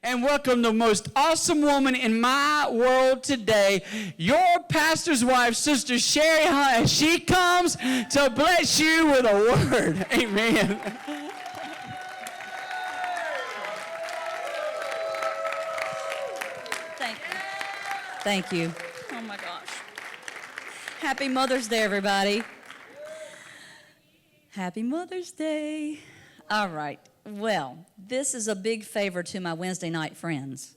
and welcome the most awesome woman in my world today, your pastor's wife, Sister Sherry Hunt, as she comes to bless you with a word. Amen. Thank you. Oh my gosh. Happy Mother's Day, everybody. Happy Mother's Day. All right. Well, this is a big favor to my Wednesday night friends,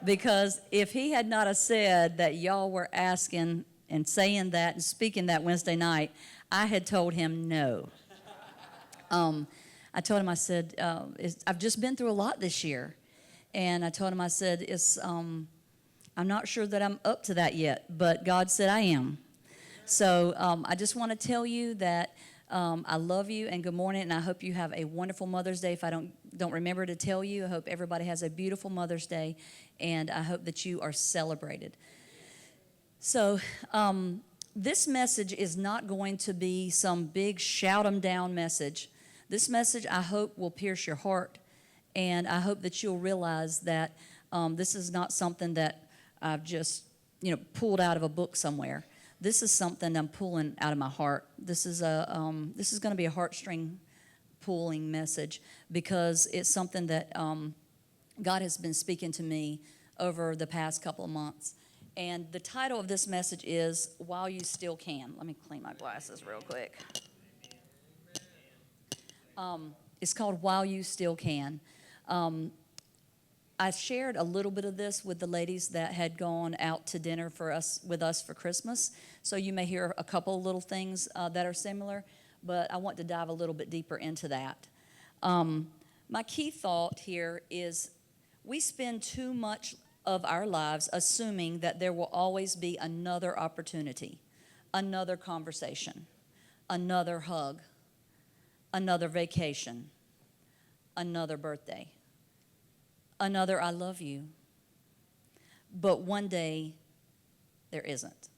because if he had not have said that y'all were asking and saying that and speaking that Wednesday night, I had told him no. I told him, I said, I've just been through a lot this year. And I told him, I said, I'm not sure that I'm up to that yet, but God said I am. So I just want to tell you that I love you and good morning, and I hope you have a wonderful Mother's Day. If I don't remember to tell you, I hope everybody has a beautiful Mother's Day, and I hope that you are celebrated. So this message is not going to be some big shout 'em down message. This message, I hope, will pierce your heart, and I hope that you'll realize that this is not something that I've just pulled out of a book somewhere. This is something I'm pulling out of my heart. This is going to be a heartstring pulling message, because it's something that God has been speaking to me over the past couple of months. And the title of this message is "While You Still Can." Let me clean my glasses real quick. It's called "While You Still Can." I shared a little bit of this with the ladies that had gone out to dinner with us for Christmas. So you may hear a couple of little things that are similar, but I want to dive a little bit deeper into that. My key thought here is we spend too much of our lives assuming that there will always be another opportunity, another conversation, another hug, another vacation, another birthday, another "I love you." But one day, there isn't.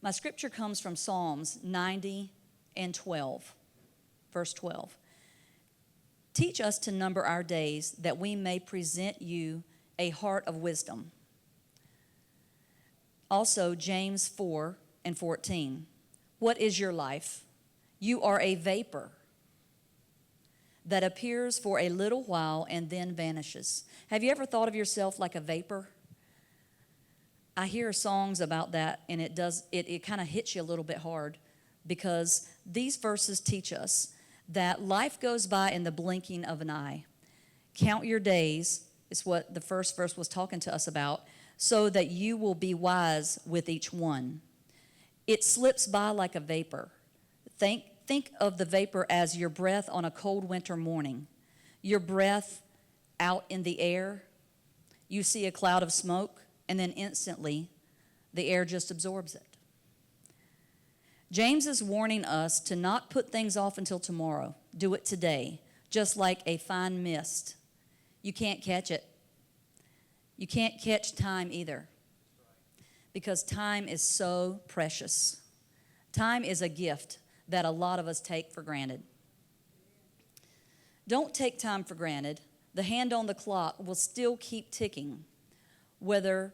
My scripture comes from Psalms 90 and 12, verse 12. "Teach us to number our days, that we may present you a heart of wisdom." Also, James 4 and 14. "What is your life? You are a vapor that appears for a little while and then vanishes." Have you ever thought of yourself like a vapor? I hear songs about that, and it kind of hits you a little bit hard, because these verses teach us that life goes by in the blinking of an eye. Count your days is what the first verse was talking to us about, so that you will be wise with each one. It slips by like a vapor. Think of the vapor as your breath on a cold winter morning. Your breath out in the air, you see a cloud of smoke, and then instantly the air just absorbs it. James is warning us to not put things off until tomorrow. Do it today, just like a fine mist. You can't catch it. You can't catch time either, because time is so precious. Time is a gift that a lot of us take for granted. Don't take time for granted. The hand on the clock will still keep ticking, whether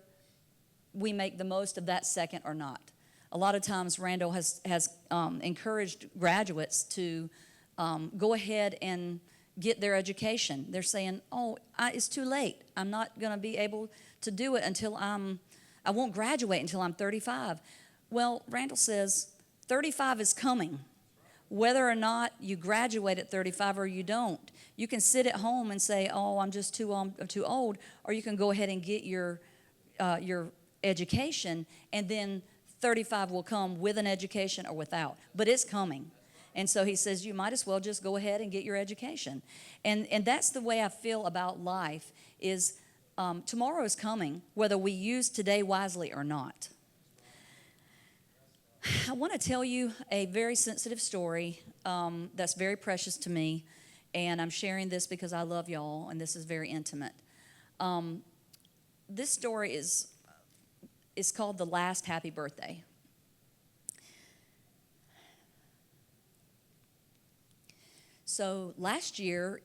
we make the most of that second or not. A lot of times Randall has encouraged graduates to go ahead and get their education. They're saying, it's too late. I'm not going to be able to do it until I won't graduate until I'm 35. Well, Randall says 35 is coming. Whether or not you graduate at 35 or you don't, you can sit at home and say, I'm just too old, or you can go ahead and get your education, and then 35 will come with an education or without, but it's coming. And so he says you might as well just go ahead and get your education. And that's the way I feel about life, is tomorrow is coming, whether we use today wisely or not. I want to tell you a very sensitive story that's very precious to me, and I'm sharing this because I love y'all, and this is very intimate. This story is called "The Last Happy Birthday." So last year,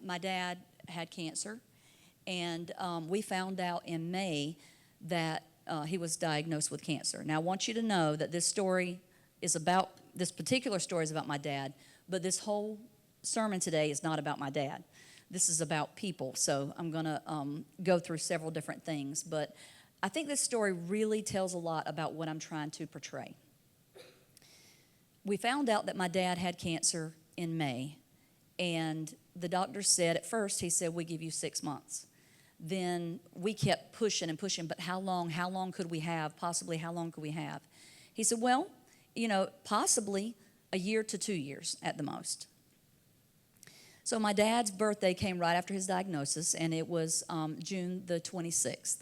my dad had cancer, and we found out in May that he was diagnosed with cancer. Now, I want you to know that this particular story is about my dad, but this whole sermon today is not about my dad. This is about people, so I'm going to go through several different things. But I think this story really tells a lot about what I'm trying to portray. We found out that my dad had cancer in May, and the doctor said, at first, he said, we give you 6 months. Then we kept pushing and pushing, but how long could we have? Possibly, how long could we have? He said, well, possibly a year to 2 years at the most. So my dad's birthday came right after his diagnosis, and it was June the 26th.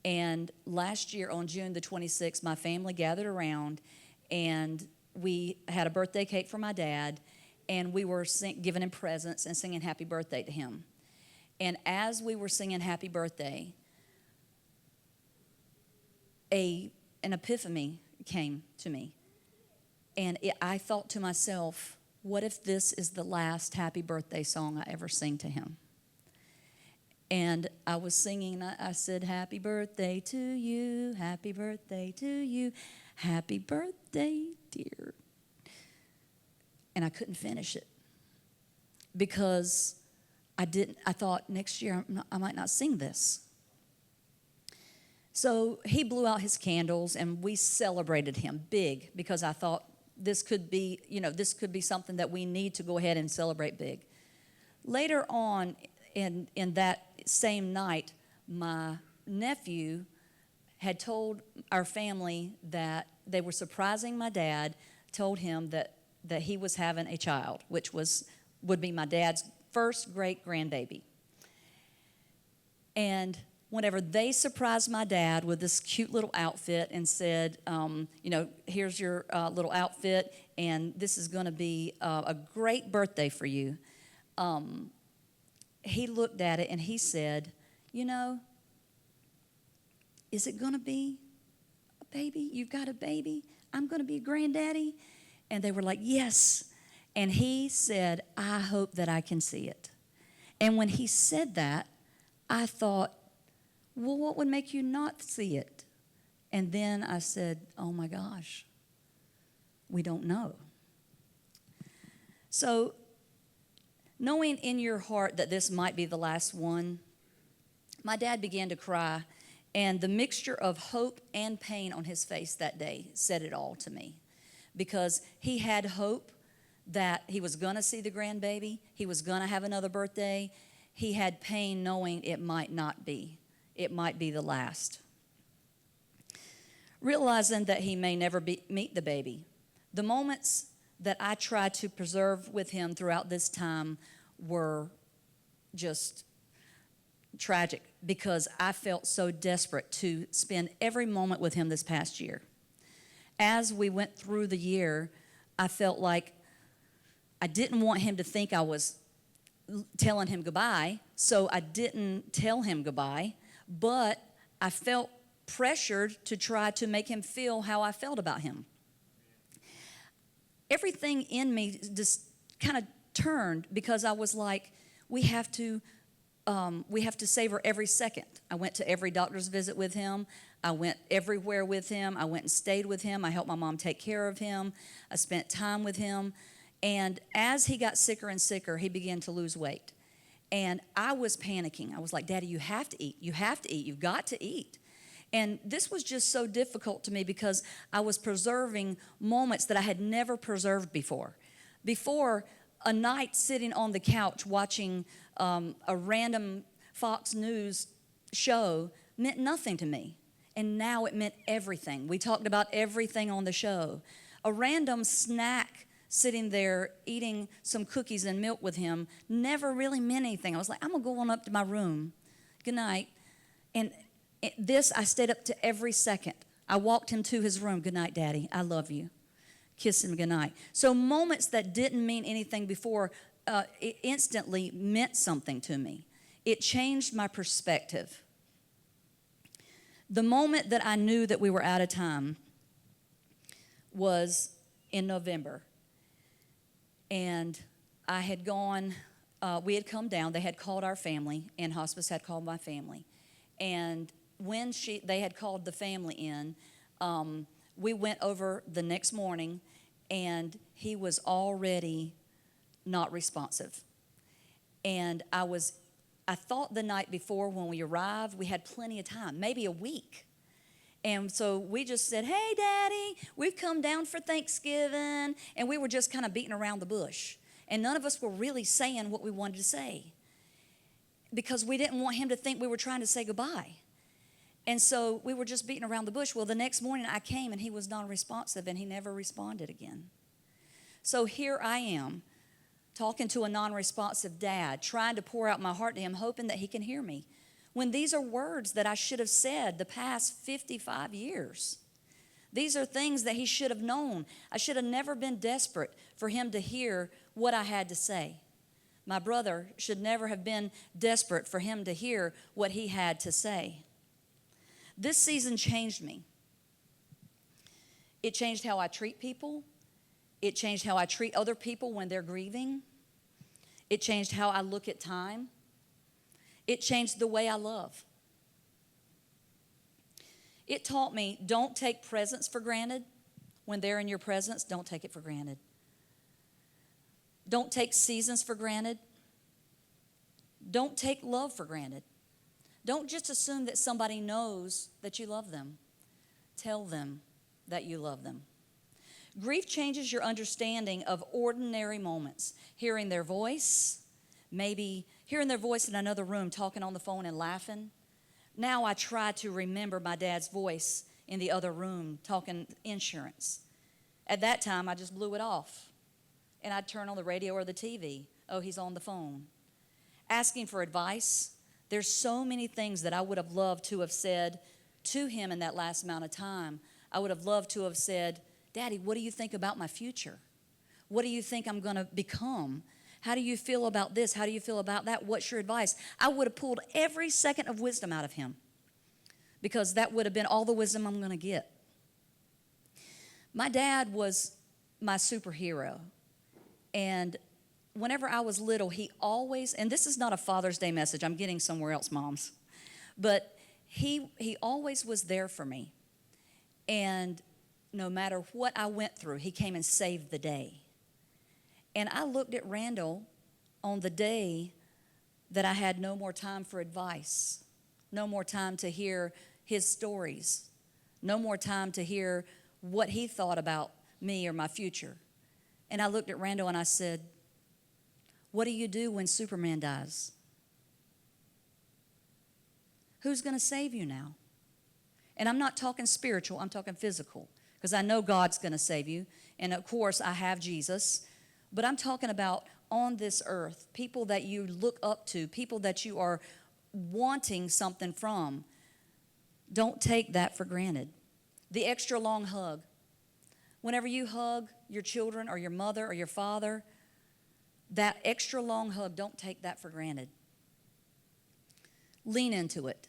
And last year on June the 26th, my family gathered around, and we had a birthday cake for my dad, and we were giving him presents and singing happy birthday to him. And as we were singing happy birthday, an epiphany came to me. And I thought to myself, what if this is the last happy birthday song I ever sing to him? And I was singing, I said, happy birthday to you, happy birthday to you, happy birthday, dear. And I couldn't finish it because I thought next year I might not sing this. So he blew out his candles and we celebrated him big because I thought this could be something that we need to go ahead and celebrate big. Later on in that same night, my nephew had told our family that they were surprising my dad, told him that he was having a child, which would be my dad's first great grandbaby. And whenever they surprised my dad with this cute little outfit and said, here's your little outfit, and this is going to be a great birthday for you, he looked at it and he said, is it going to be a baby? You've got a baby? I'm going to be a granddaddy? And they were like, yes. And he said, I hope that I can see it. And when he said that, I thought, well, what would make you not see it? And then I said, oh my gosh, we don't know. So, knowing in your heart that this might be the last one, my dad began to cry, and the mixture of hope and pain on his face that day said it all to me. Because he had hope that he was going to see the grandbaby, he was going to have another birthday. He had pain knowing it might not be. It might be the last. Realizing that he may never meet the baby, the moments that I tried to preserve with him throughout this time were just tragic because I felt so desperate to spend every moment with him this past year. As we went through the year, I felt like I didn't want him to think I was telling him goodbye, so I didn't tell him goodbye, but I felt pressured to try to make him feel how I felt about him. Everything in me just kind of turned because I was like, we have to savor every second. I went to every doctor's visit with him. I went everywhere with him. I went and stayed with him. I helped my mom take care of him. I spent time with him. And as he got sicker and sicker, he began to lose weight. And I was panicking. I was like, Daddy, you have to eat. You have to eat. You've got to eat. And this was just so difficult to me because I was preserving moments that I had never preserved before. Before, a night sitting on the couch watching a random Fox News show meant nothing to me. And now it meant everything. We talked about everything on the show. A random snack sitting there eating some cookies and milk with him never really meant anything. I was like, I'm going to go on up to my room. Good night. And I stayed up to every second. I walked him to his room. Good night, Daddy. I love you. Kiss him good night. So moments that didn't mean anything before it instantly meant something to me. It changed my perspective. The moment that I knew that we were out of time was in November. And I had gone, we had come down. They had called our family, and hospice had called my family. And when they had called the family in, we went over the next morning, and he was already not responsive. And I thought the night before when we arrived, we had plenty of time, maybe a week. And so we just said, hey, Daddy, we've come down for Thanksgiving. And we were just kind of beating around the bush. And none of us were really saying what we wanted to say because we didn't want him to think we were trying to say goodbye. And so we were just beating around the bush. Well, the next morning I came and he was non-responsive and he never responded again. So here I am talking to a non-responsive dad, trying to pour out my heart to him, hoping that he can hear me. When these are words that I should have said the past 55 years. These are things that he should have known. I should have never been desperate for him to hear what I had to say. My brother should never have been desperate for him to hear what he had to say. This season changed me. It changed how I treat people. It changed how I treat other people when they're grieving. It changed how I look at time. It changed the way I love. It taught me, don't take presents for granted. When they're in your presence, don't take it for granted. Don't take seasons for granted. Don't take love for granted. Don't just assume that somebody knows that you love them. Tell them that you love them. Grief changes your understanding of ordinary moments. Hearing their voice, maybe hearing their voice in another room, talking on the phone and laughing. Now I try to remember my dad's voice in the other room talking insurance. At that time, I just blew it off. And I'd turn on the radio or the TV. Oh, he's on the phone. Asking for advice. There's so many things that I would have loved to have said to him in that last amount of time. I would have loved to have said, Daddy, what do you think about my future? What do you think I'm going to become? How do you feel about this? How do you feel about that? What's your advice? I would have pulled every second of wisdom out of him because that would have been all the wisdom I'm going to get. My dad was my superhero. And whenever I was little, he always, and this is not a Father's Day message. I'm getting somewhere else, moms. But he always was there for me. And no matter what I went through, he came and saved the day. And I looked at Randall on the day that I had no more time for advice, no more time to hear his stories, no more time to hear what he thought about me or my future. And I looked at Randall and I said, what do you do when Superman dies? Who's going to save you now? And I'm not talking spiritual, I'm talking physical, because I know God's going to save you. And of course, I have Jesus. But I'm talking about on this earth, people that you look up to, people that you are wanting something from. Don't take that for granted. The extra long hug. Whenever you hug your children or your mother or your father, that extra long hug, don't take that for granted. Lean into it.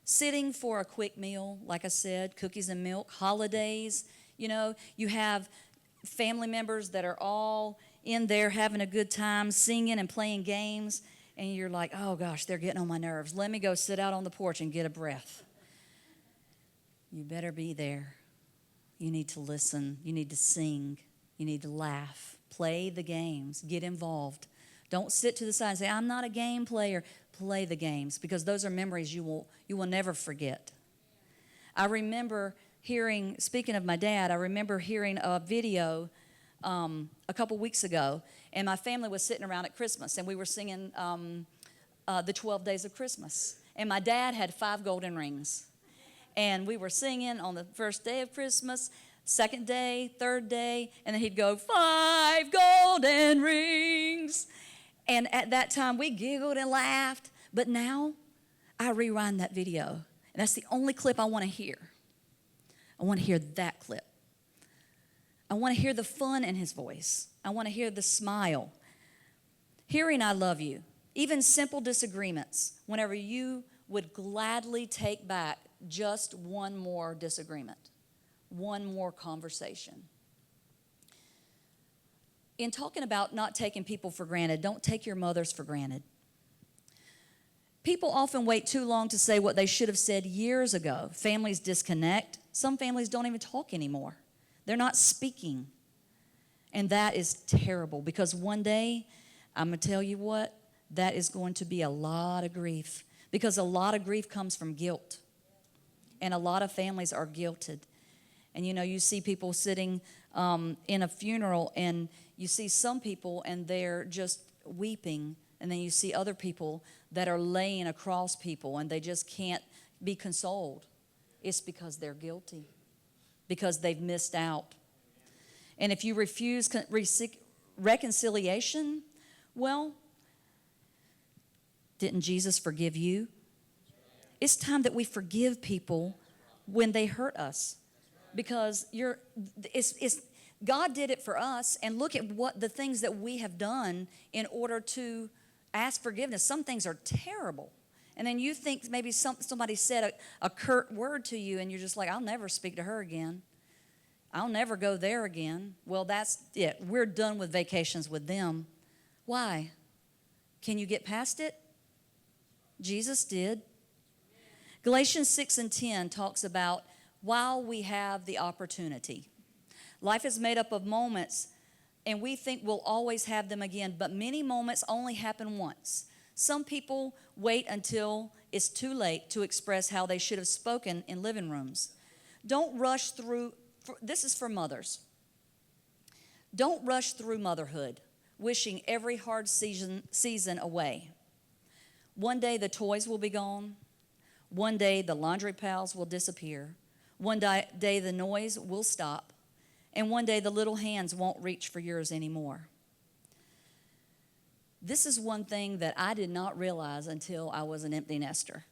Sitting for a quick meal, like I said, cookies and milk, holidays, you have family members that are all in there having a good time, singing and playing games, and you're like, oh gosh, they're getting on my nerves. Let me go sit out on the porch and get a breath. You better be there. You need to listen. You need to sing. You need to laugh. Play the games. Get involved. Don't sit to the side and say, I'm not a game player. Play the games, because those are memories you will never forget. I remember speaking of my dad, I remember hearing a video a couple weeks ago, and my family was sitting around at Christmas, and we were singing the 12 Days of Christmas. And my dad had 5 golden rings. And we were singing on the first day of Christmas, second day, third day, and then he'd go, 5 golden rings. And at that time, we giggled and laughed. But now, I rewind that video. And that's the only clip I want to hear. I want to hear that clip. I want to hear the fun in his voice. I want to hear the smile. Hearing I love you. Even simple disagreements. Whenever you would gladly take back just one more disagreement. One more conversation. In talking about not taking people for granted, don't take your mothers for granted. People often wait too long to say what they should have said years ago. Families disconnect. Some families don't even talk anymore. They're not speaking. And that is terrible, because one day, I'm going to tell you what, that is going to be a lot of grief, because a lot of grief comes from guilt. And a lot of families are guilted. And you see people sitting in a funeral, and you see some people and they're just weeping, and then you see other people that are laying across people and they just can't be consoled. It's because they're guilty, because they've missed out. And if you refuse reconciliation, well, didn't Jesus forgive you? It's time that we forgive people when they hurt us, because God did it for us, and look at what the things that we have done in order to ask forgiveness. Some things are terrible. And then you think maybe somebody said a curt word to you, and you're just like, I'll never speak to her again. I'll never go there again. Well, that's it. We're done with vacations with them. Why? Can you get past it? Jesus did. Galatians 6:10 talks about while we have the opportunity. Life is made up of moments, and we think we'll always have them again, but many moments only happen once. Some people wait until it's too late to express how they should have spoken in living rooms. Don't rush through, this is for mothers. Don't rush through motherhood, wishing every hard season away. One day the toys will be gone. One day the laundry piles will disappear. One day the noise will stop. And one day the little hands won't reach for yours anymore. This is one thing that I did not realize until I was an empty nester.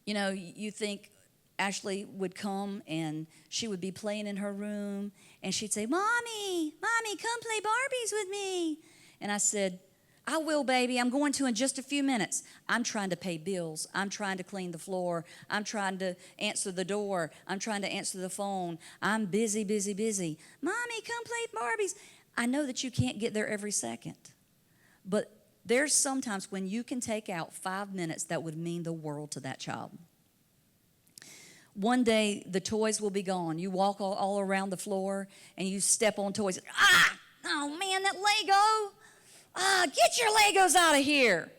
You think Ashley would come and she would be playing in her room, and she'd say, Mommy, come play Barbies with me. And I said, I will, baby. I'm going to in just a few minutes. I'm trying to pay bills. I'm trying to clean the floor. I'm trying to answer the door. I'm trying to answer the phone. I'm busy. Mommy, come play Barbies. I know that you can't get there every second, but there's sometimes when you can take out 5 minutes that would mean the world to that child. One day the toys will be gone. You walk all around the floor and you step on toys. Oh man, that Lego. Get your Legos out of here.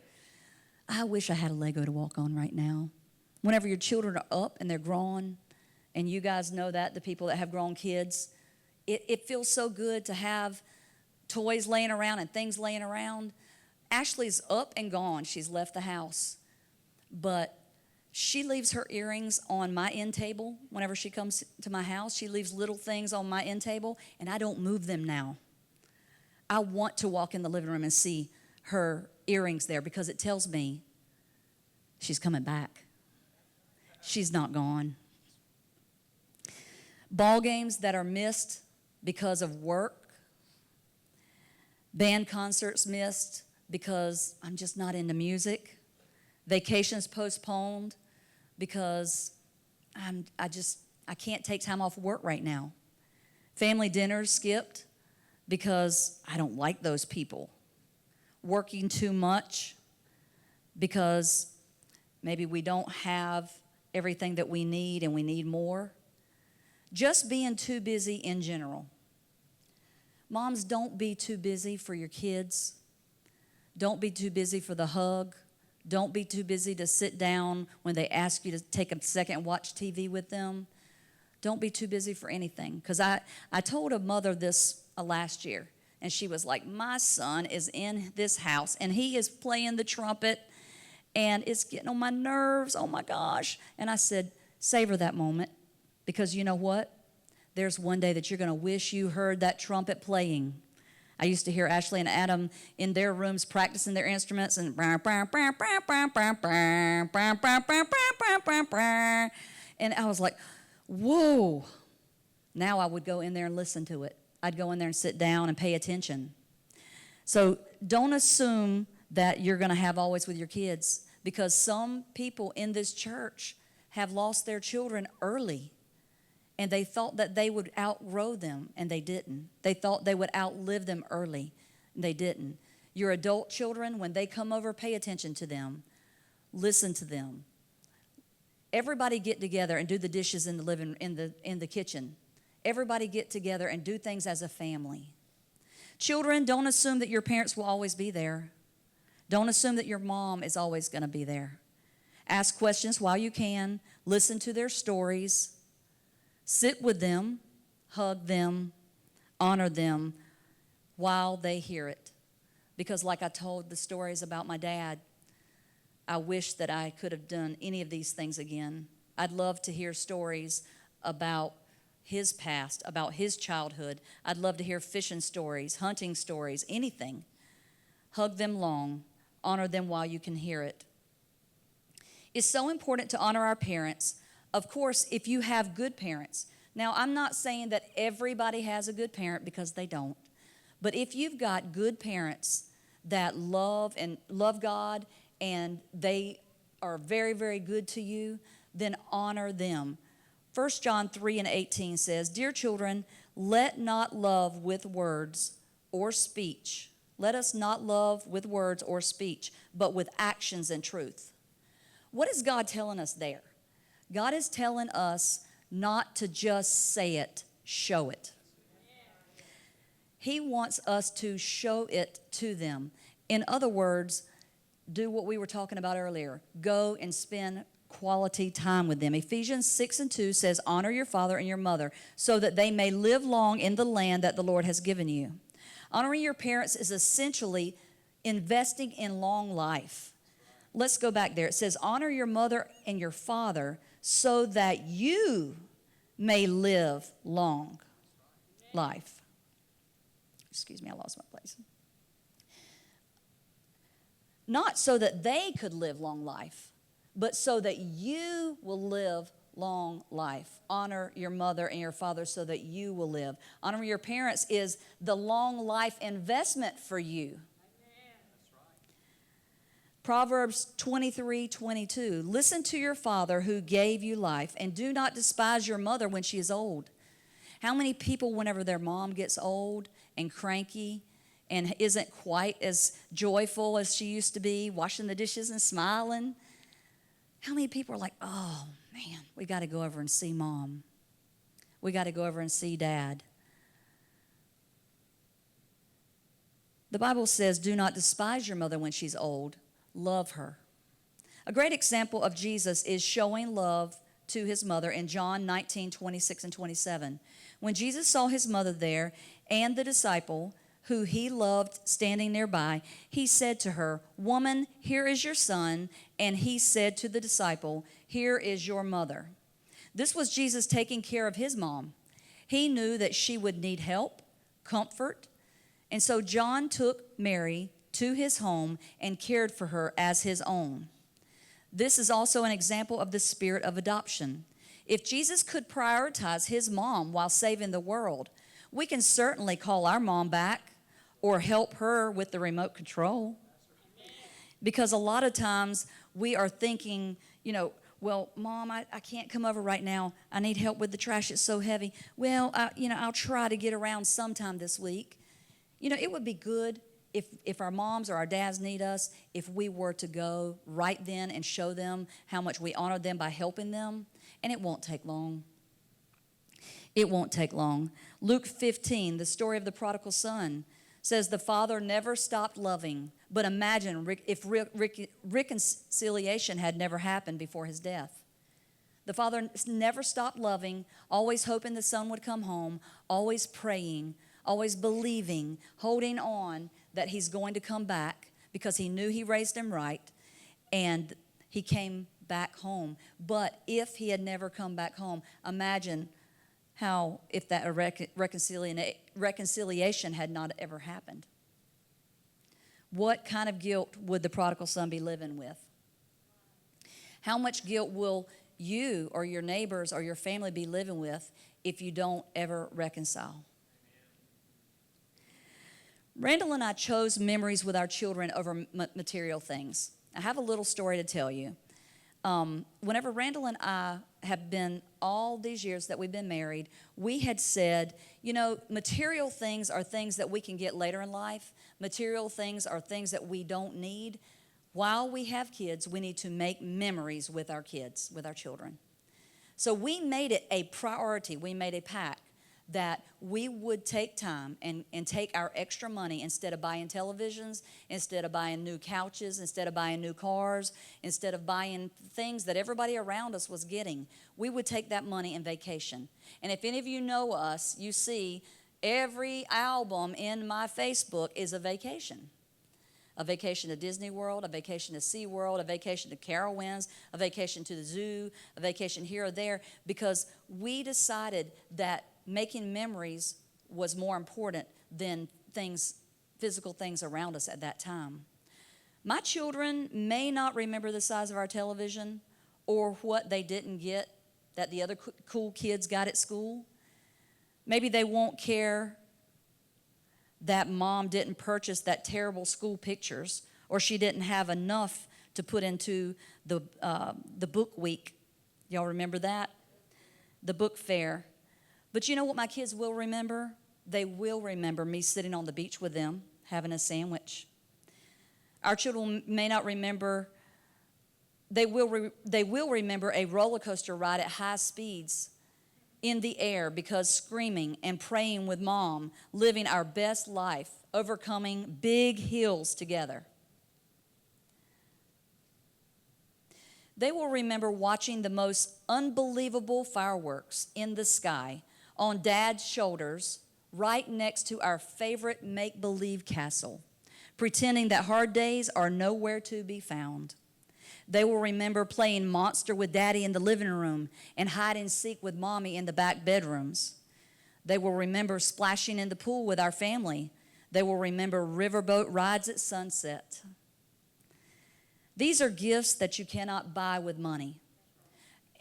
I wish I had a Lego to walk on right now. Whenever your children are up and they're grown, and you guys know that, the people that have grown kids, it feels so good to have toys laying around and things laying around. Ashley's up and gone. She's left the house. But she leaves her earrings on my end table. Whenever she comes to my house, she leaves little things on my end table, and I don't move them now. I want to walk in the living room and see her earrings there, because it tells me she's coming back. She's not gone. Ball games that are missed because of work. Band concerts missed because I'm just not into music. Vacations postponed because I can't take time off work right now. Family dinners skipped because I don't like those people. Working too much because maybe we don't have everything that we need and we need more. Just being too busy in general. Moms, don't be too busy for your kids. Don't be too busy for the hug. Don't be too busy to sit down when they ask you to take a second and watch TV with them. Don't be too busy for anything. Because I told a mother this last year, and she was like, my son is in this house, and he is playing the trumpet, and it's getting on my nerves. Oh, my gosh. And I said, savor that moment, because you know what? There's one day that you're going to wish you heard that trumpet playing. I used to hear Ashley and Adam in their rooms practicing their instruments, and and I was like, whoa. Now I would go in there and listen to it. I'd go in there and sit down and pay attention. So don't assume that you're going to have always with your kids, because some people in this church have lost their children early. And they thought that they would outgrow them, and they didn't. They thought they would outlive them early, and they didn't. Your adult children, when they come over, pay attention to them. Listen to them. Everybody get together and do the dishes in the kitchen. Everybody get together and do things as a family. Children, don't assume that your parents will always be there. Don't assume that your mom is always going to be there. Ask questions while you can. Listen to their stories. Sit with them, hug them, honor them while they hear it. Because like I told the stories about my dad, I wish that I could have done any of these things again. I'd love to hear stories about his past, about his childhood. I'd love to hear fishing stories, hunting stories, anything. Hug them long, honor them while you can hear it. It's so important to honor our parents. Of course, if you have good parents. Now, I'm not saying that everybody has a good parent, because they don't. But if you've got good parents that love God, and they are very, very good to you, then honor them. 1 John 3:18 says, "Dear children, let not love with words or speech. Let us not love with words or speech, but with actions and truth." What is God telling us there? God is telling us not to just say it, show it. He wants us to show it to them. In other words, do what we were talking about earlier. Go and spend quality time with them. Ephesians 6:2 says, "Honor your father and your mother, so that they may live long in the land that the Lord has given you." Honoring your parents is essentially investing in long life. Let's go back there. It says, "Honor your mother and your father, so that you may live long life." Excuse me, I lost my place. Not so that they could live long life, but so that you will live long life. Honor your mother and your father so that you will live. Honoring your parents is the long life investment for you. Proverbs 23:22, "Listen to your father who gave you life, and do not despise your mother when she is old." How many people, whenever their mom gets old and cranky and isn't quite as joyful as she used to be, washing the dishes and smiling, how many people are like, "Oh, man, we got to go over and see mom. We got to go over and see dad." The Bible says, "Do not despise your mother when she's old. Love her." A great example of Jesus is showing love to his mother in John 19:26 and 27. When Jesus saw his mother there and the disciple who he loved standing nearby, he said to her, "Woman, here is your son." And he said to the disciple, "Here is your mother." This was Jesus taking care of his mom. He knew that she would need help, comfort, and so John took Mary to his home and cared for her as his own. This is also an example of the spirit of adoption. If Jesus could prioritize his mom while saving the world, we can certainly call our mom back or help her with the remote control. Because a lot of times we are thinking, well, Mom, I can't come over right now. I need help with the trash. It's so heavy. Well, I'll try to get around sometime this week. It would be good if our moms or our dads need us, if we were to go right then and show them how much we honor them by helping them. And it won't take long. It won't take long. Luke 15, the story of the prodigal son, says the father never stopped loving. But imagine if reconciliation had never happened before his death. The father never stopped loving, always hoping the son would come home, always praying, always believing, holding on that he's going to come back because he knew he raised him right, and he came back home. But if he had never come back home, imagine how if that reconciliation had not ever happened. What kind of guilt would the prodigal son be living with? How much guilt will you or your neighbors or your family be living with if you don't ever reconcile? Randall and I chose memories with our children over material things. I have a little story to tell you. whenever Randall and I have been, all these years that we've been married, we had said, you know, material things are things that we can get later in life. Material things are things that we don't need. While we have kids, we need to make memories with our kids, with our children. So we made it a priority. We made a pact that we would take time and take our extra money, instead of buying televisions, instead of buying new couches, instead of buying new cars, instead of buying things that everybody around us was getting, we would take that money and vacation. And if any of you know us, you see every album in my Facebook is a vacation. A vacation to Disney World, a vacation to Sea World, a vacation to Carowinds, a vacation to the zoo, a vacation here or there, because we decided that making memories was more important than things, physical things around us at that time. My children may not remember the size of our television or what they didn't get that the other cool kids got at school. Maybe they won't care that mom didn't purchase that terrible school pictures, or she didn't have enough to put into the book week. Y'all remember that? The book fair. But you know what my kids will remember? They will remember me sitting on the beach with them, having a sandwich. Our children may not remember, they will remember a roller coaster ride at high speeds in the air, because screaming and praying with mom, living our best life, overcoming big hills together. They will remember watching the most unbelievable fireworks in the sky on Dad's shoulders, right next to our favorite make-believe castle, pretending that hard days are nowhere to be found. They will remember playing monster with Daddy in the living room and hide and seek with Mommy in the back bedrooms. They will remember splashing in the pool with our family. They will remember riverboat rides at sunset. These are gifts that you cannot buy with money.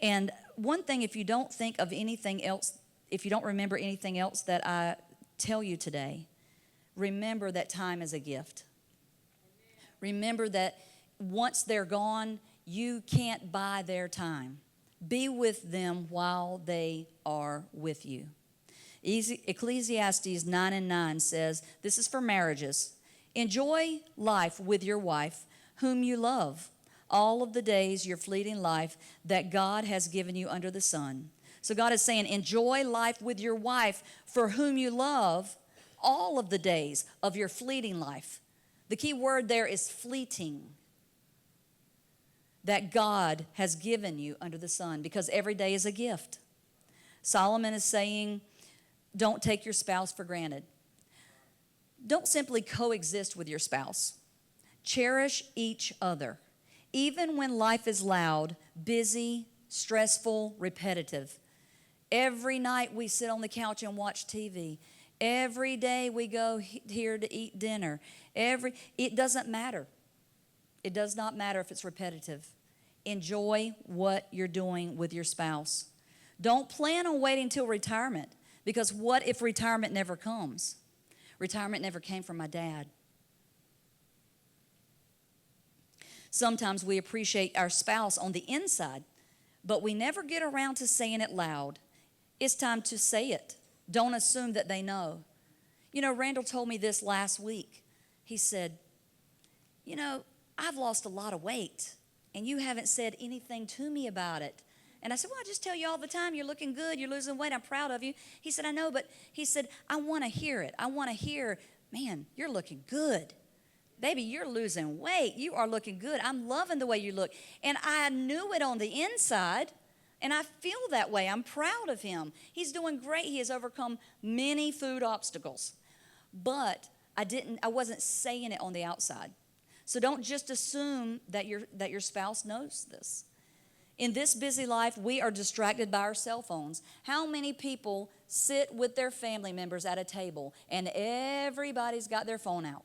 And one thing, if you don't think of anything else, if you don't remember anything else that I tell you today, remember that time is a gift. Remember that once they're gone, you can't buy their time. Be with them while they are with you. Ecclesiastes 9:9 says, this is for marriages, enjoy life with your wife, whom you love, all of the days your fleeting life that God has given you under the sun. So God is saying, enjoy life with your wife, for whom you love, all of the days of your fleeting life. The key word there is fleeting, that God has given you under the sun, because every day is a gift. Solomon is saying, don't take your spouse for granted. Don't simply coexist with your spouse. Cherish each other. Even when life is loud, busy, stressful, repetitive. Every night we sit on the couch and watch TV. Every day we go here to eat dinner. It doesn't matter. It does not matter if it's repetitive. Enjoy what you're doing with your spouse. Don't plan on waiting till retirement, because what if retirement never comes? Retirement never came from my dad. Sometimes we appreciate our spouse on the inside, but we never get around to saying it loud. It's time to say it. Don't assume that they know. You know, Randall told me this last week. He said, you know, I've lost a lot of weight, and you haven't said anything to me about it. And I said, well, I just tell you all the time, you're looking good, you're losing weight, I'm proud of you. He said, I know, but he said, I want to hear it. I want to hear, man, you're looking good. Baby, you're losing weight. You are looking good. I'm loving the way you look. And I knew it on the inside, and I feel that way. I'm proud of him. He's doing great. He has overcome many food obstacles. But I wasn't saying it on the outside. So don't just assume that your spouse knows this. In this busy life, we are distracted by our cell phones. How many people sit with their family members at a table and everybody's got their phone out?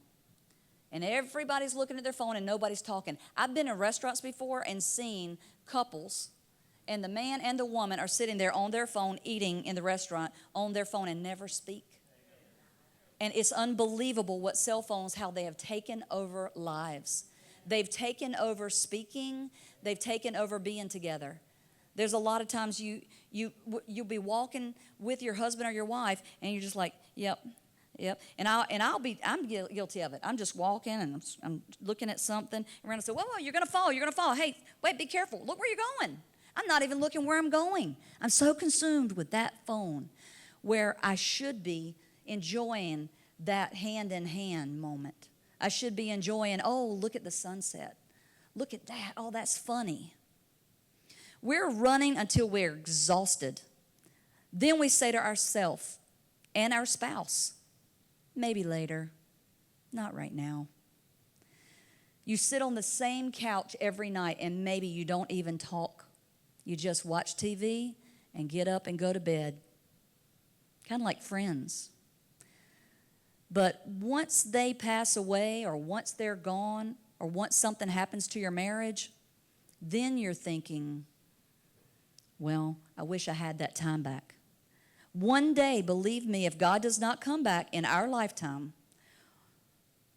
And everybody's looking at their phone and nobody's talking. I've been in restaurants before and seen couples, and the man and the woman are sitting there on their phone eating in the restaurant on their phone and never speak. And it's unbelievable what cell phones, how they have taken over lives. They've taken over speaking. They've taken over being together. There's a lot of times you'll be walking with your husband or your wife, and you're just like, yep. And I'm guilty of it. I'm just walking and I'm looking at something, and Randall said, whoa, you're gonna fall. Hey, wait, be careful. Look where you're going. I'm not even looking where I'm going. I'm so consumed with that phone, where I should be enjoying that hand-in-hand moment. I should be enjoying, oh, look at the sunset. Look at that. Oh, that's funny. We're running until we're exhausted. Then we say to ourselves and our spouse, maybe later, not right now. You sit on the same couch every night and maybe you don't even talk. You just watch TV and get up and go to bed. Kind of like friends. But once they pass away, or once they're gone, or once something happens to your marriage, then you're thinking, well, I wish I had that time back. One day, believe me, if God does not come back in our lifetime,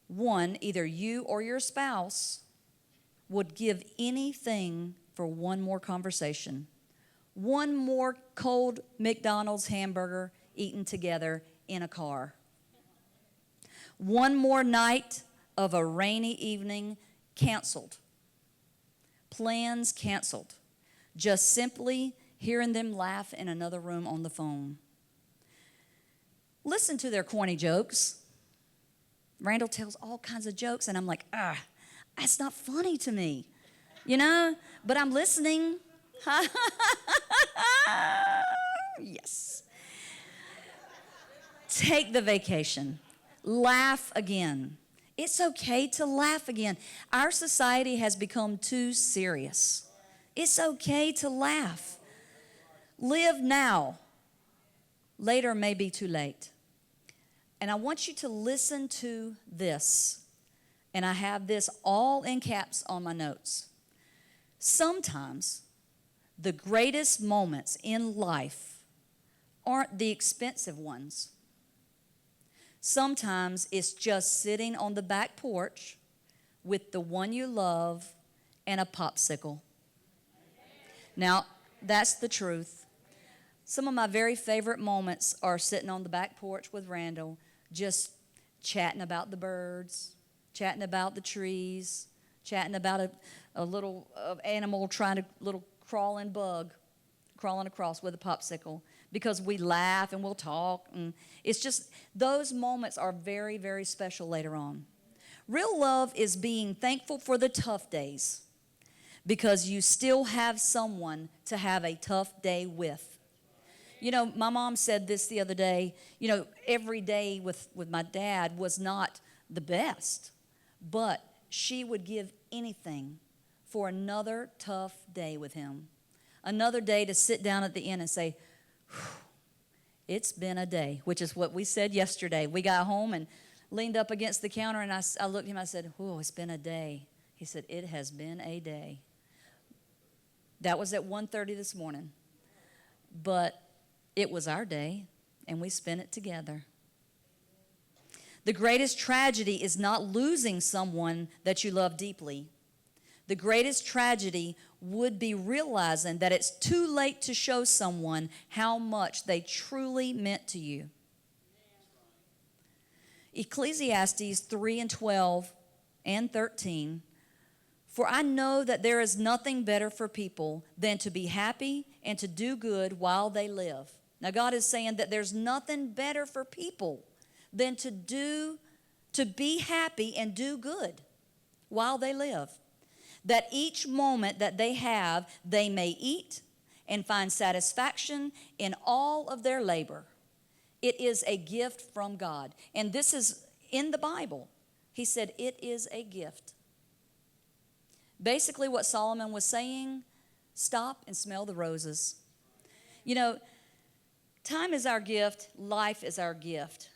either you or your spouse would give anything for one more conversation, one more cold McDonald's hamburger eaten together in a car, one more night of a rainy evening canceled, plans canceled, just simply hearing them laugh in another room on the phone. Listen to their corny jokes. Randall tells all kinds of jokes, and I'm like, that's not funny to me, but I'm listening. Yes. Take the vacation. Laugh again. It's okay to laugh again. Our society has become too serious. It's okay to laugh. Live now. Later may be too late. And I want you to listen to this. And I have this all in caps on my notes. Sometimes the greatest moments in life aren't the expensive ones. Sometimes it's just sitting on the back porch with the one you love and a popsicle. Now, that's the truth. Some of my very favorite moments are sitting on the back porch with Randall, just chatting about the birds, chatting about the trees, chatting about a little animal little crawling bug crawling across with a popsicle, because we laugh and we'll talk. And it's just, those moments are very, very special later on. Real love is being thankful for the tough days because you still have someone to have a tough day with. My mom said this the other day, every day with my dad was not the best, but she would give anything for another tough day with him. Another day to sit down at the end and say, it's been a day, which is what we said yesterday. We got home and leaned up against the counter, and I looked at him, I said, it's been a day. He said, it has been a day. That was at 1:30 this morning. But it was our day, and we spent it together. The greatest tragedy is not losing someone that you love deeply. The greatest tragedy would be realizing that it's too late to show someone how much they truly meant to you. Ecclesiastes 3:12 and 13. For I know that there is nothing better for people than to be happy and to do good while they live. Now God is saying that there's nothing better for people than to be happy and do good while they live. That each moment that they have, they may eat and find satisfaction in all of their labor. It is a gift from God. And this is in the Bible. He said it is a gift. Basically what Solomon was saying, stop and smell the roses. Time is our gift. Life is our gift.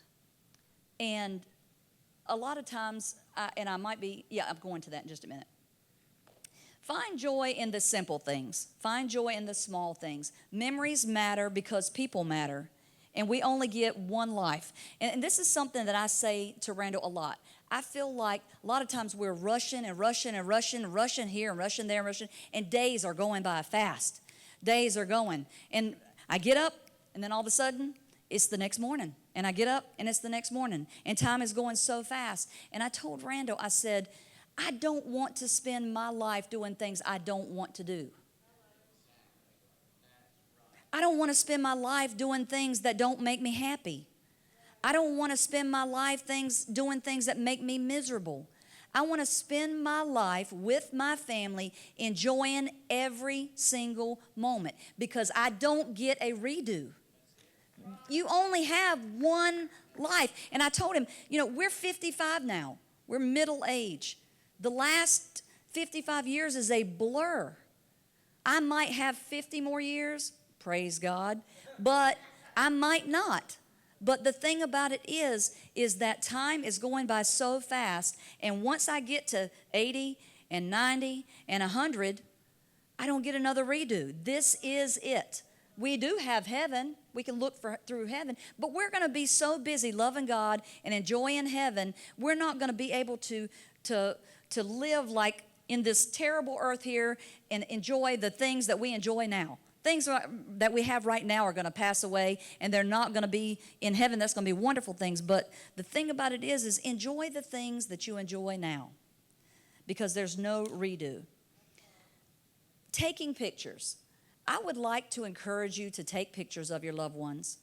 And a lot of times, I'm going to that in just a minute. Find joy in the simple things. Find joy in the small things. Memories matter because people matter. And we only get one life. And this is something that I say to Randall a lot. I feel like a lot of times we're rushing and rushing and rushing and rushing here and rushing there and rushing, and days are going by fast. Days are going. And I get up, and then all of a sudden, it's the next morning. And I get up, and it's the next morning. And time is going so fast. And I told Randall, I said, I don't want to spend my life doing things I don't want to do. I don't want to spend my life doing things that don't make me happy. I don't want to spend my life doing things that make me miserable. I want to spend my life with my family enjoying every single moment because I don't get a redo. You only have one life. And I told him, we're 55 now. We're middle age. The last 55 years is a blur. I might have 50 more years, praise God, but I might not. But the thing about it is that time is going by so fast, and once I get to 80 and 90 and 100, I don't get another redo. This is it. We do have heaven. We can look through heaven, but we're going to be so busy loving God and enjoying heaven, we're not going to be able to live like in this terrible earth here and enjoy the things that we enjoy now. Things that we have right now are going to pass away, and they're not going to be in heaven. That's going to be wonderful things. But the thing about it is enjoy the things that you enjoy now, because there's no redo. Taking pictures. I would like to encourage you to take pictures of your loved ones.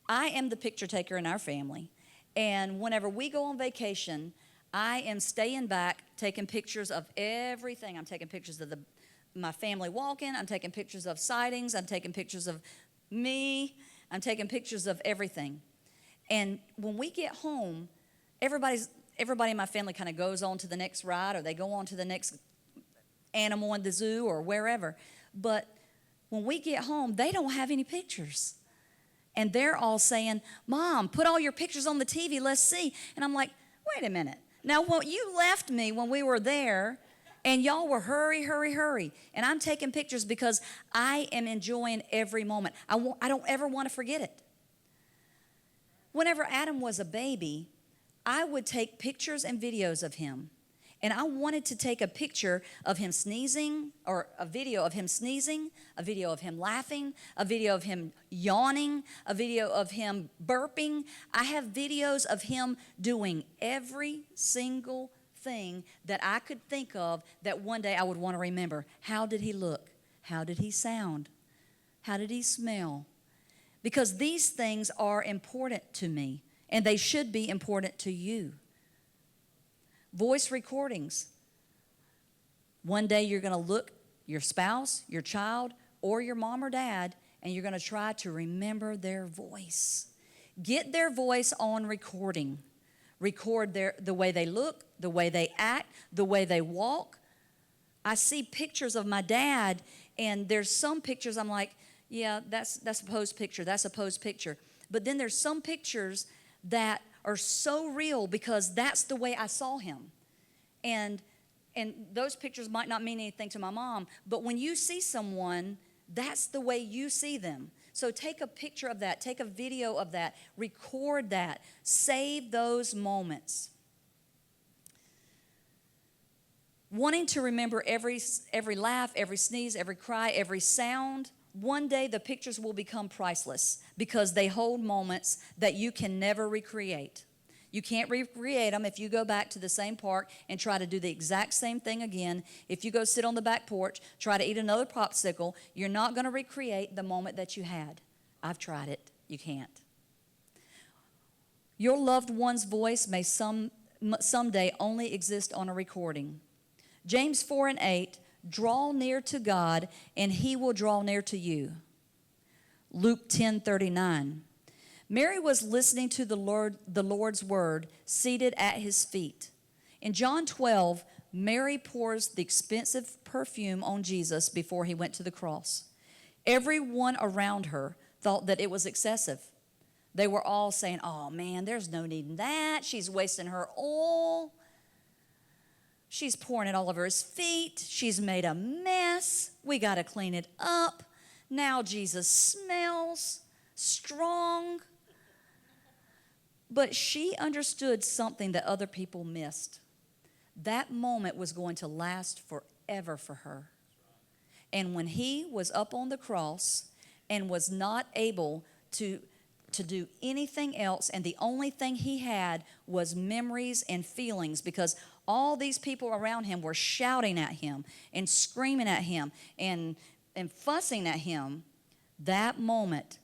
I am the picture taker in our family, and whenever we go on vacation, I am staying back taking pictures of everything. I'm taking pictures of my family walking. I'm taking pictures of sightings. I'm taking pictures of me. I'm taking pictures of everything. And when we get home, everybody in my family kind of goes on to the next ride, or they go on to the next animal in the zoo or wherever. But when we get home, they don't have any pictures. And they're all saying, Mom, put all your pictures on the TV. Let's see. And I'm like, wait a minute. Now, you left me when we were there, and y'all were hurry, hurry, hurry. And I'm taking pictures because I am enjoying every moment. I don't ever want to forget it. Whenever Adam was a baby, I would take pictures and videos of him. And I wanted to take a picture of him sneezing, or a video of him sneezing, a video of him laughing, a video of him yawning, a video of him burping. I have videos of him doing every single thing that I could think of that one day I would want to remember. How did he look? How did he sound? How did he smell? Because these things are important to me, and they should be important to you. Voice recordings. One day you're going to look your spouse, your child, or your mom or dad, and you're going to try to remember their voice. Get their voice on recording. Record the way they look, the way they act, the way they walk. I see pictures of my dad, and there's some pictures I'm like, yeah, that's a posed picture, that's a posed picture. But then there's some pictures that are so real because that's the way I saw him. And those pictures might not mean anything to my mom, but when you see someone, that's the way you see them. So take a picture of that, take a video of that, record that, save those moments. Wanting to remember every laugh, every sneeze, every cry, every sound, one day the pictures will become priceless because they hold moments that you can never recreate. You can't recreate them if you go back to the same park and try to do the exact same thing again. If you go sit on the back porch, try to eat another popsicle, you're not going to recreate the moment that you had. I've tried it. You can't. Your loved one's voice may someday only exist on a recording. James 4:8, draw near to God, and he will draw near to you. Luke 10:39. Mary was listening to the Lord's word, seated at his feet. In John 12, Mary pours the expensive perfume on Jesus before he went to the cross. Everyone around her thought that it was excessive. They were all saying, oh man, there's no need in that. She's wasting her oil. She's pouring it all over his feet. She's made a mess. We got to clean it up. Now Jesus smells strong. But she understood something that other people missed. That moment was going to last forever for her. And when he was up on the cross and was not able to do anything else, and the only thing he had was memories and feelings, because all these people around him were shouting at him and screaming at him and fussing at him, that moment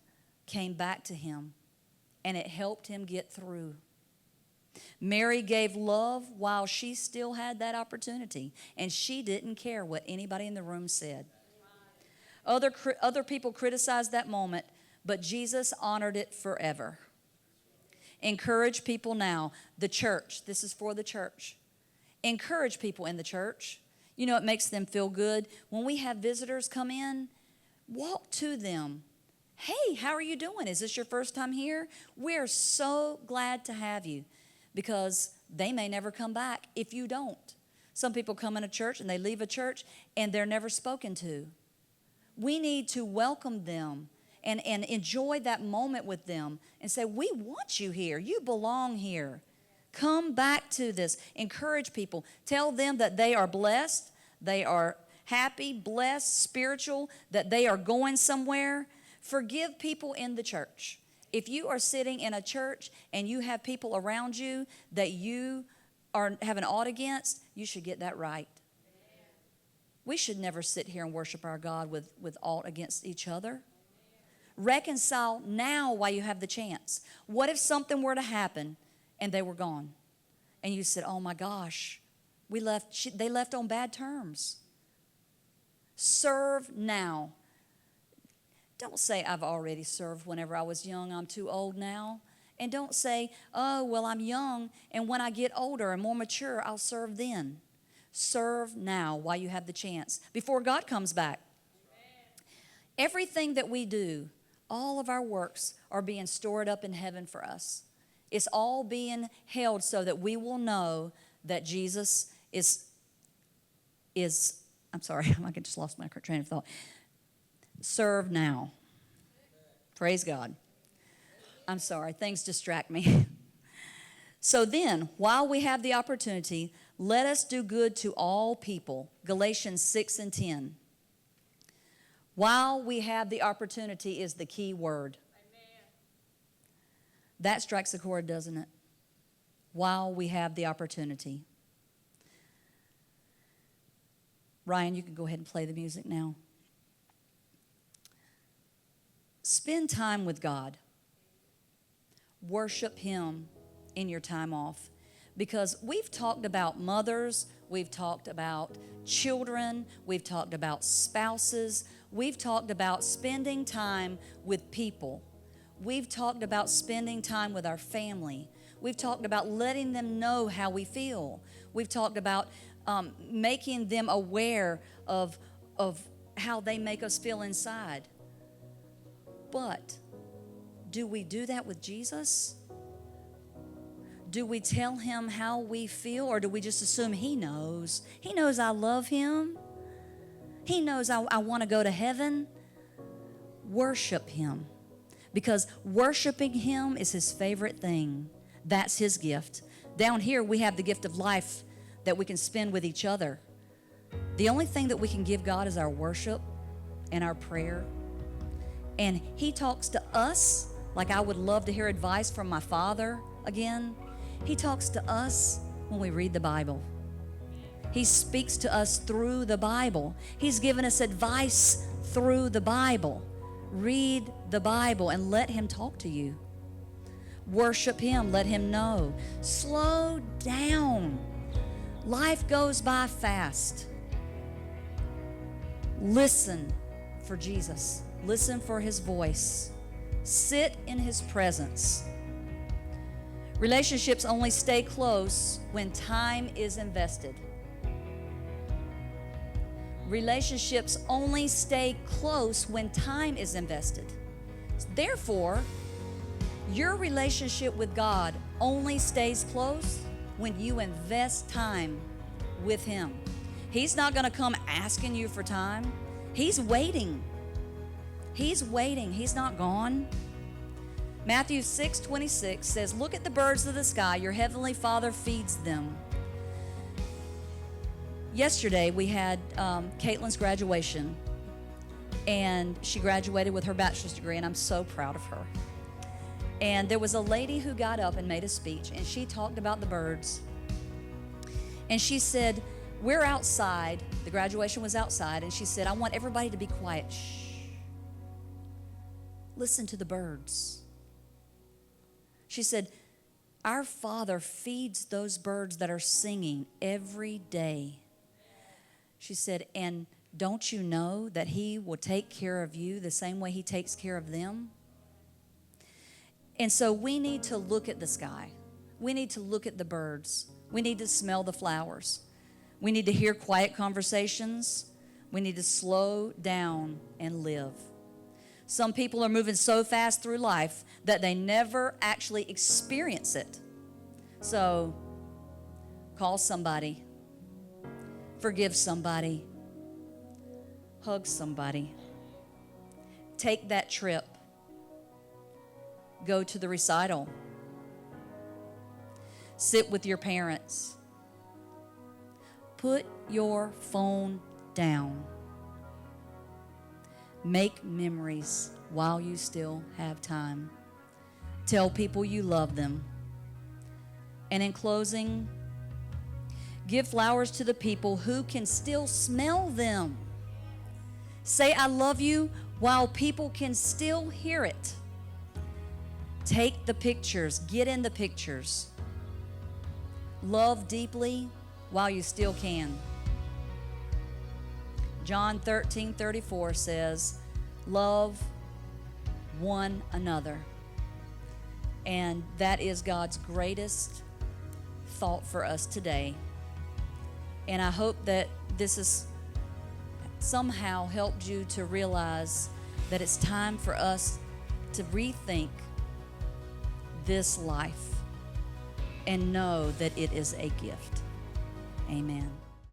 came back to him, and it helped him get through. Mary gave love while she still had that opportunity, and she didn't care what anybody in the room said. Other people criticized that moment, but Jesus honored it forever. Encourage people now. The church, this is for the church. Encourage people in the church. You know, it makes them feel good. When we have visitors come in, walk to them. Hey, how are you doing? Is this your first time here? We're so glad to have you, because they may never come back if you don't. Some people come in a church and they leave a church and they're never spoken to. We need to welcome them and enjoy that moment with them and say, we want you here. You belong here. Come back to this. Encourage people. Tell them that they are blessed. They are happy, blessed, spiritual, that they are going somewhere. Forgive people in the church. If you are sitting in a church and you have people around you that you have an ought against, you should get that right. We should never sit here and worship our God with ought against each other. Reconcile now while you have the chance. What if something were to happen and they were gone? And you said, oh my gosh, they left on bad terms. Serve now. Don't say, I've already served whenever I was young, I'm too old now. And don't say, oh, well, I'm young, and when I get older and more mature, I'll serve then. Serve now while you have the chance, before God comes back. Everything that we do, all of our works are being stored up in heaven for us. It's all being held so that we will know that Jesus is I'm sorry, I just lost my train of thought. Serve now. Praise God. I'm sorry, things distract me. So then, while we have the opportunity, let us do good to all people. Galatians 6:10. While we have the opportunity is the key word. Amen. That strikes a chord, doesn't it? While we have the opportunity. Ryan, you can go ahead and play the music now. Spend time with God. Worship Him in your time off. Because we've talked about mothers, we've talked about children, we've talked about spouses, we've talked about spending time with people. We've talked about spending time with our family. We've talked about letting them know how we feel. We've talked about making them aware of how they make us feel inside. But do we do that with Jesus? Do we tell Him how we feel, or do we just assume He knows? He knows I love Him. He knows I want to go to heaven. Worship Him, because worshiping Him is His favorite thing. That's His gift. Down here we have the gift of life that we can spend with each other. The only thing that we can give God is our worship and our prayer. And He talks to us like I would love to hear advice from my father again. He talks to us when we read the Bible. He speaks to us through the Bible. He's given us advice through the Bible. Read the Bible and let Him talk to you. Worship Him, let Him know. Slow down. Life goes by fast. Listen for Jesus. Listen for His voice. Sit in His presence. Relationships only stay close when time is invested. Relationships only stay close when time is invested. Therefore, your relationship with God only stays close when you invest time with Him. He's not going to come asking you for time. He's waiting. He's waiting. He's not gone. Matthew 6:26 says, "Look at the birds of the sky. Your heavenly Father feeds them." Yesterday, we had Caitlin's graduation, and she graduated with her bachelor's degree, and I'm so proud of her. And there was a lady who got up and made a speech, and she talked about the birds. And she said, we're outside. The graduation was outside, and she said, I want everybody to be quiet. Shh. Listen to the birds. She said, our Father feeds those birds that are singing every day. She said, and don't you know that He will take care of you the same way He takes care of them? And so we need to look at the sky. We need to look at the birds. We need to smell the flowers. We need to hear quiet conversations. We need to slow down and live. Some people are moving so fast through life that they never actually experience it. So call somebody. Forgive somebody. Hug somebody. Take that trip. Go to the recital. Sit with your parents. Put your phone down. Make memories while you still have time. Tell people you love them. And in closing, give flowers to the people who can still smell them. Say I love you while people can still hear it. Take the pictures. Get in the pictures. Love deeply while you still can. John 13:34 says, love one another. And that is God's greatest thought for us today. And I hope that this has somehow helped you to realize that it's time for us to rethink this life and know that it is a gift. Amen.